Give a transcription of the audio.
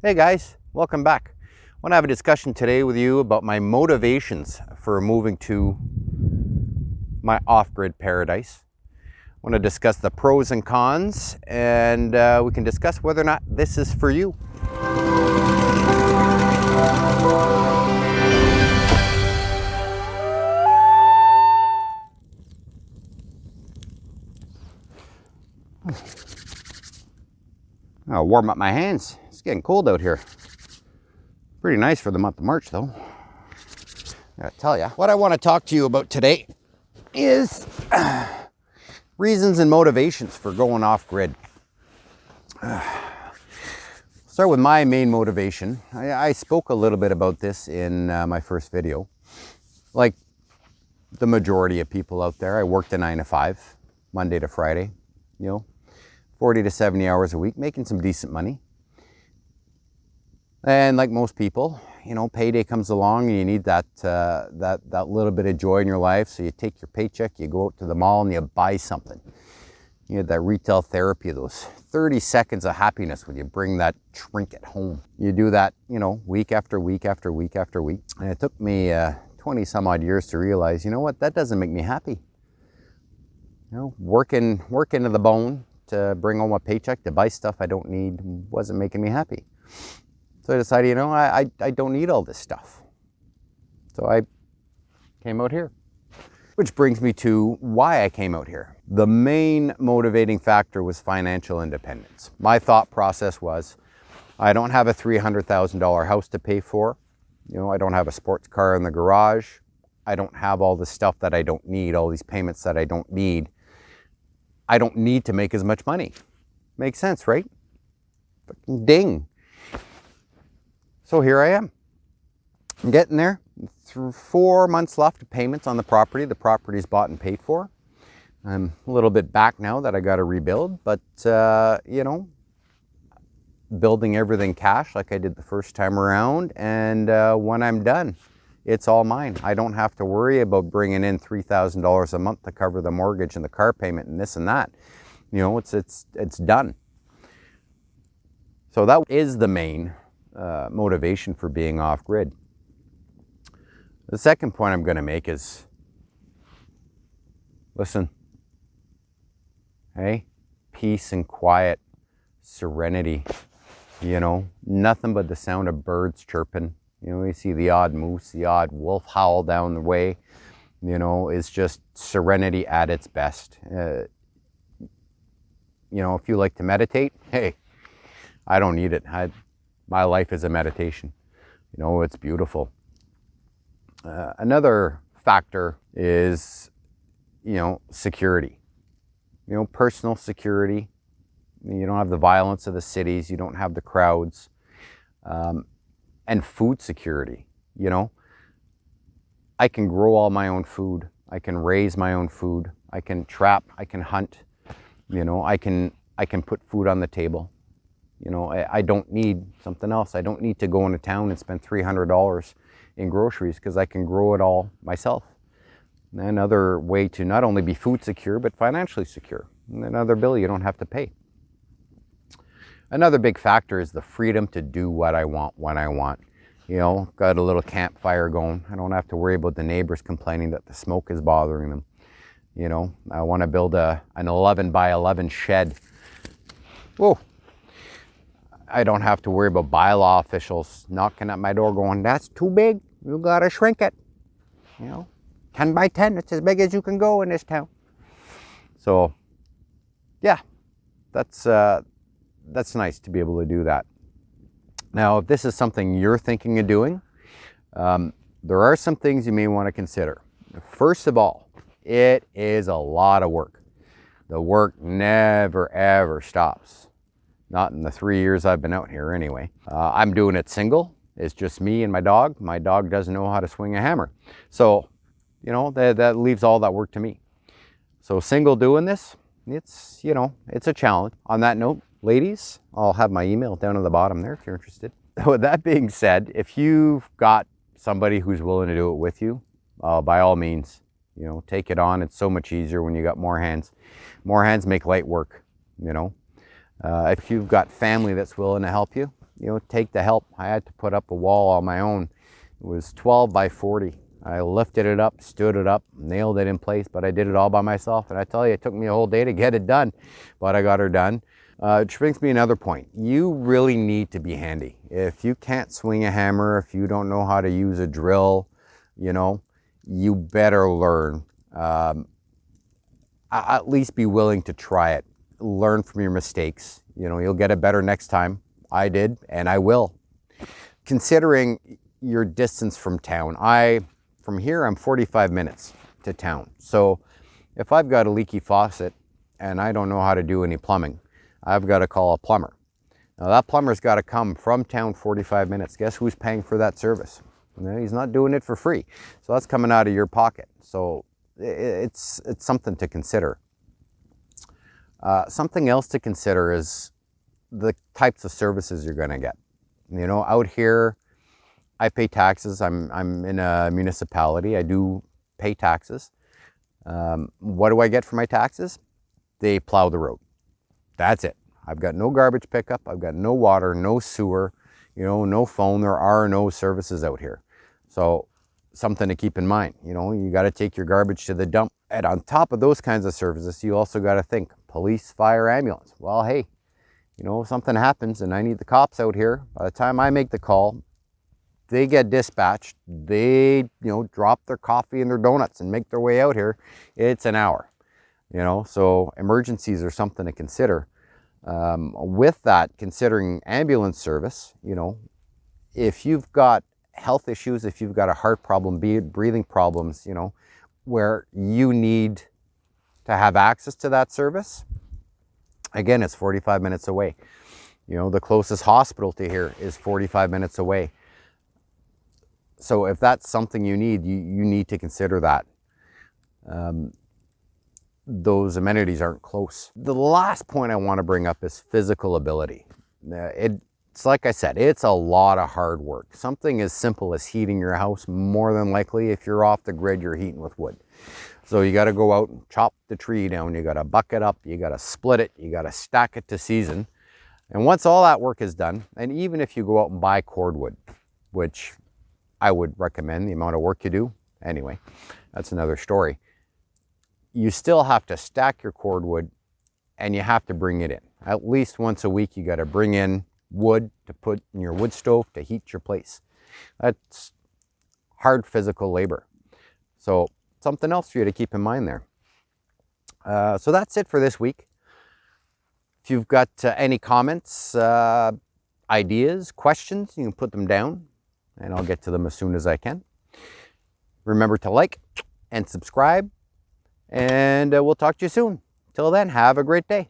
Hey guys, welcome back. I want to have a discussion today with you about my motivations for moving to my off-grid paradise. I want to discuss the pros and cons, and we can discuss whether or not this is for you. I'll warm up my hands. It's getting cold out here. Pretty nice for the month of March though. I gotta tell you, what I want to talk to you about today is reasons and motivations for going off-grid. Start with my main motivation. I spoke a little bit about this in my first video. Like the majority of people out there, I worked a 9 to 5, Monday to Friday, 40 to 70 hours a week, making some decent money. And like most people, payday comes along and you need that little bit of joy in your life. So you take your paycheck, you go out to the mall and you buy something. You had that retail therapy, those 30 seconds of happiness when you bring that trinket home. You do that, week after week after week after week. And it took me 20 some odd years to realize, that doesn't make me happy. Working to the bone to bring home a paycheck to buy stuff I don't need wasn't making me happy. So I decided, I don't need all this stuff. So I came out here. Which brings me to why I came out here. The main motivating factor was financial independence. My thought process was, I don't have a $300,000 house to pay for. I don't have a sports car in the garage. I don't have all the stuff that I don't need, all these payments that I don't need. I don't need to make as much money. Makes sense, right? Fucking ding. So here I am. I'm getting there. Through 4 months left of payments on the property. The property's bought and paid for. I'm a little bit back now that I got to rebuild, but building everything cash like I did the first time around. And when I'm done, it's all mine. I don't have to worry about bringing in $3,000 a month to cover the mortgage and the car payment and this and that. It's done. So that is the main motivation for being off-grid. The second point I'm going to make is, listen, hey, peace and quiet, serenity, nothing but the sound of birds chirping. You see the odd moose, the odd wolf howl down the way, is just serenity at its best. If you like to meditate, hey, I don't need it. My life is a meditation. It's beautiful. Another factor is, security. Personal security. You don't have the violence of the cities. You don't have the crowds. And food security. I can grow all my own food. I can raise my own food. I can trap. I can hunt. I can put food on the table. I don't need something else. I don't need to go into town and spend $300 in groceries because I can grow it all myself. Another way to not only be food secure, but financially secure. Another bill you don't have to pay. Another big factor is the freedom to do what I want when I want. Got a little campfire going. I don't have to worry about the neighbors complaining that the smoke is bothering them. I want to build an 11 by 11 shed. Whoa. I don't have to worry about bylaw officials knocking at my door going, that's too big, you gotta shrink it. 10 by 10, it's as big as you can go in this town. So, yeah, that's nice to be able to do that. Now, if this is something you're thinking of doing, there are some things you may want to consider. First of all, it is a lot of work. The work never, ever stops. Not in the 3 years I've been out here anyway. I'm doing it single. It's just me and my dog. My dog doesn't know how to swing a hammer. So, that leaves all that work to me. So single doing this, it's a challenge. On that note, ladies, I'll have my email down at the bottom there if you're interested. With that being said, if you've got somebody who's willing to do it with you, by all means, take it on. It's so much easier when you got more hands. More hands make light work, If you've got family that's willing to help you, take the help. I had to put up a wall on my own. It was 12 by 40. I lifted it up, stood it up, nailed it in place, but I did it all by myself. And I tell you, it took me a whole day to get it done, but I got her done. Which brings me another point. You really need to be handy. If you can't swing a hammer, if you don't know how to use a drill, you better learn. At least be willing to try it. Learn from your mistakes. You'll get it better next time. I did, and I will. Considering your distance from town, from here I'm 45 minutes to town. So if I've got a leaky faucet and I don't know how to do any plumbing, I've got to call a plumber. Now that plumber's got to come from town 45 minutes. Guess who's paying for that service? He's not doing it for free. So that's coming out of your pocket. So it's something to consider. Something else to consider is the types of services you're going to get. Out here, I pay taxes. I'm in a municipality. I do pay taxes. What do I get for my taxes? They plow the road. That's it. I've got no garbage pickup. I've got no water, no sewer, no phone. There are no services out here. So something to keep in mind. You got to take your garbage to the dump. And on top of those kinds of services, you also got to think police, fire, ambulance. Well, hey, if something happens and I need the cops out here, by the time I make the call, they get dispatched. They, drop their coffee and their donuts and make their way out here. It's an hour, so emergencies are something to consider. With that, considering ambulance service, if you've got health issues, if you've got a heart problem, breathing problems, where you need to have access to that service, again, it's 45 minutes away. The closest hospital to here is 45 minutes away. So if that's something you need, you need to consider that. Those amenities aren't close. The last point I want to bring up is physical ability. It's like I said, it's a lot of hard work. Something as simple as heating your house, more than likely, if you're off the grid, you're heating with wood. So you got to go out and chop the tree down. You got to buck it up. You got to split it. You got to stack it to season. And once all that work is done, and even if you go out and buy cordwood, which I would recommend, the amount of work you do, anyway, that's another story. You still have to stack your cordwood and you have to bring it in. At least once a week, you got to bring in wood to put in your wood stove to heat your place. That's hard physical labor. So something else for you to keep in mind there. So that's it for this week. If you've got any comments, ideas, questions, you can put them down and I'll get to them as soon as I can. Remember to like and subscribe, and we'll talk to you soon. Till then, have a great day.